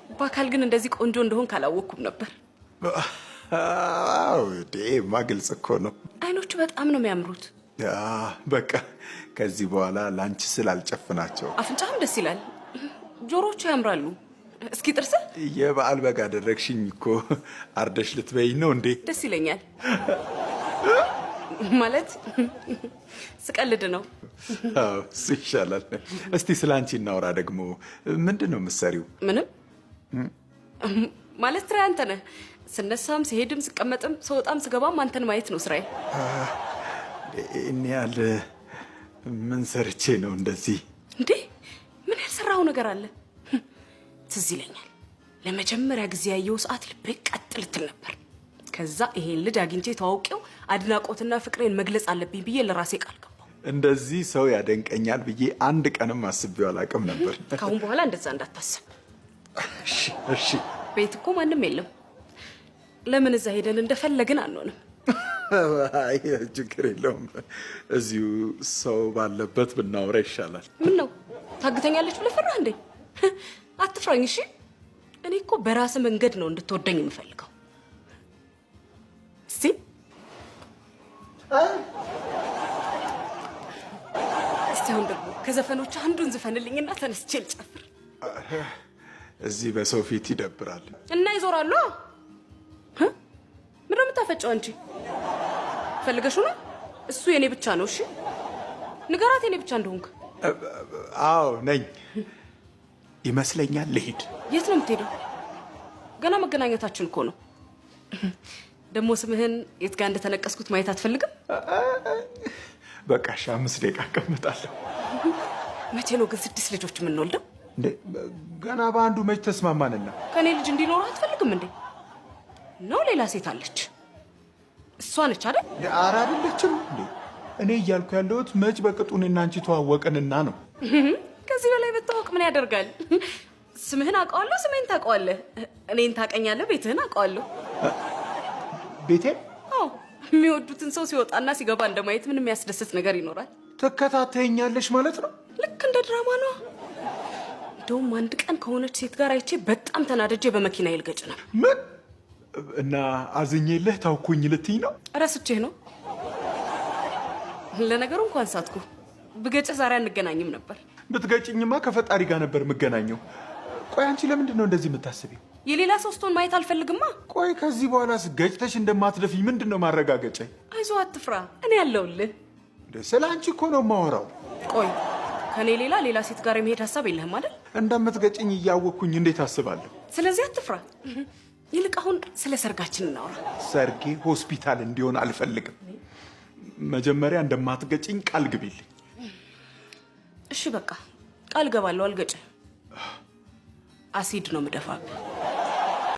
በአካል ግን እንደዚህ ቆንጆ እንደሆን ካላወቅኩም ነበር። አዎ ግልጽ እኮ ነው። አይኖቹ በጣም ነው የሚያምሩት። በቃ ከዚህ በኋላ ላንቺ ስል አልጨፍናቸው። አፍንጫም ደስ ይላል፣ ጆሮቹ ያምራሉ። እስኪ ጥርስ የበዓል በግ አደረግሽኝ እኮ። አርደሽ ልትበይኝ ነው እንዴ? ደስ ይለኛል ማለት ስቀልድ ነው። እሱ ይሻላል። እስቲ ስለ አንቺ እናውራ ደግሞ። ምንድን ነው የምትሰሪው? ምንም ማለት ስራ አንተ ነህ። ስነሳም ስሄድም ስቀመጥም ስወጣም ስገባም አንተን ማየት ነው ስራዬ። እኔ ያለ ምን ሰርቼ ነው እንደዚህ? እንዴ ምን ያልሰራው ነገር አለ? ትዝ ይለኛል ለመጀመሪያ ጊዜ ያየው ሰዓት ልቤ ቀጥ ልትል ነበር። ከዛ ይሄን ልጅ አግኝቼ ተዋውቄው አድናቆትና ፍቅሬን መግለጽ አለብኝ ብዬ ለራሴ ቃል ገባሁ። እንደዚህ ሰው ያደንቀኛል ብዬ አንድ ቀንም አስቤው አላውቅም ነበር። ካሁን በኋላ እንደዛ እንዳታስብ እሺ? ቤት እኮ ማንም የለም። ለምን እዛ ሄደን እንደፈለግን አንሆንም? አይ ችግር የለውም። እዚሁ ሰው ባለበት ብናወራ ይሻላል። ምን ነው ታግተኛለች ብለህ ፈራህ እንዴ? አትፍራኝ እሺ። እኔ እኮ በራስ መንገድ ነው እንድትወደኝ የምፈልገው። እስቲ አሁን ደግሞ ከዘፈኖቹ አንዱን ዝፈንልኝና ተነስቼ ልጨፍር። እዚህ በሰው ፊት ይደብራል እና ይዞራሉ። ምንድን ነው የምታፈጨው አንቺ? ፈልገሽው ነው? እሱ የኔ ብቻ ነው። እሺ ንገራት የኔ ብቻ እንደሆንክ። አዎ ነኝ ይመስለኛል። ልሂድ። የት ነው የምትሄደው? ገና መገናኘታችን እኮ ነው። ደግሞ ስምህን የት ጋር እንደተነቀስኩት ማየት አትፈልግም? በቃ 5 ደቂቃ እቀምጣለሁ። መቼ ነው ግን 6 ልጆች የምንወልደው? ገና በአንዱ መች ተስማማንና። ከኔ ልጅ እንዲኖር አትፈልግም እንዴ? ነው ሌላ ሴት አለች? እሷ ነች አይደል? ኧረ አይደለችም እንዴ። እኔ እያልኩ ያለሁት መች በቅጡ እኔና አንቺ ተዋወቅንና ነው። ከዚህ በላይ መታወቅ ምን ያደርጋል? ስምህን አውቀዋለሁ፣ ስሜን ታውቀዋለህ። እኔን ታውቀኛለህ፣ ቤትህን አውቀዋለሁ። ቤቴን? አዎ። የሚወዱትን ሰው ሲወጣና ሲገባ እንደማየት ምን የሚያስደስት ነገር ይኖራል? ትከታተይኛለሽ ማለት ነው? ልክ እንደ ድራማ ነው። እንደውም አንድ ቀን ከሆነች ሴት ጋር አይቼ በጣም ተናደጄ በመኪና ይልገጭ ነው። ምን? እና አዝኜልህ ታውኩኝ ልትይ ነው? ረስቼህ ነው። ለነገሩ እንኳን ሳትኩ። ብገጭህ ዛሬ አንገናኝም ነበር። ብትገጭኝማ ከፈጣሪ ጋር ነበር የምገናኘው። ቆይ አንቺ ለምንድን ነው እንደዚህ የምታስቢው? የሌላ ሰው ስትሆን ማየት አልፈልግማ። ቆይ ከዚህ በኋላስ ገጭተሽ እንደማትደፊኝ ምንድን ነው ማረጋገጫኝ? አይዞህ አትፍራ፣ እኔ ያለሁልህ። ስለ አንቺ እኮ ነው የማወራው። ቆይ ከኔ ሌላ ሴት ጋር የመሄድ ሀሳብ የለህም አይደል? እንደምትገጭኝ እያወቅኩኝ እንዴት አስባለሁ? ስለዚህ አትፍራ። ይልቅ አሁን ስለ ሰርጋችን እናውራ። ሰርጌ ሆስፒታል እንዲሆን አልፈልግም። መጀመሪያ እንደማትገጭኝ ቃል ግቢልኝ። እሺ በቃ ቃል ገባለሁ፣ አልገጭም። አሲድ ነው የምደፋብህ።